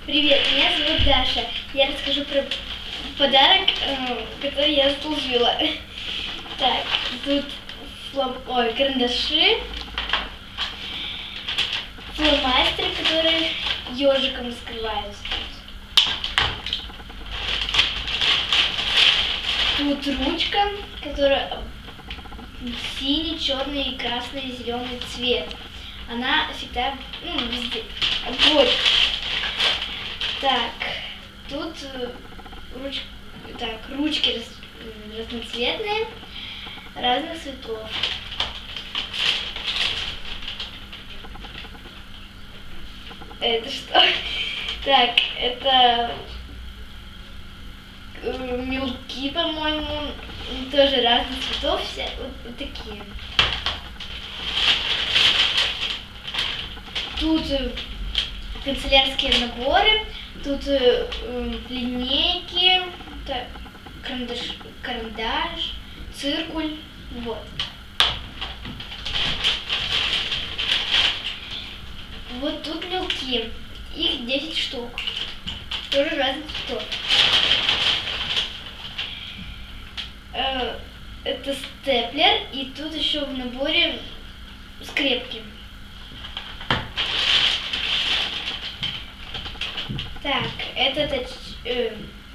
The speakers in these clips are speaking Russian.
Привет, меня зовут Даша. Я расскажу про подарок, который я заслужила. Так, тут карандаши, фломастеры, которые ежиком раскрываются. Тут ручка, которая синий, черный, красный, зеленый цвет. Она всегда везде. Вот. Так, тут ручки разноцветные, разных цветов. Это что? Так, это мелки, по-моему, тоже разных цветов, все вот такие. Тут канцелярские наборы, тут линейки, карандаш, циркуль, вот. Вот тут мелки, их 10 штук, тоже разных цветов. Это степлер, и тут еще в наборе скрепки. Так, это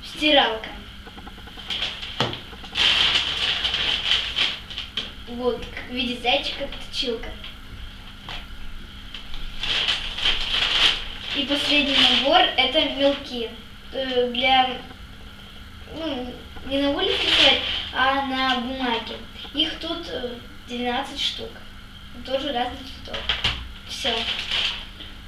стиралка. Вот, в виде зайчика точилка. И последний набор — это мелки. Для, не на улице рисовать, а на бумаге. Их тут 12 штук. Тоже разных цветов. Все.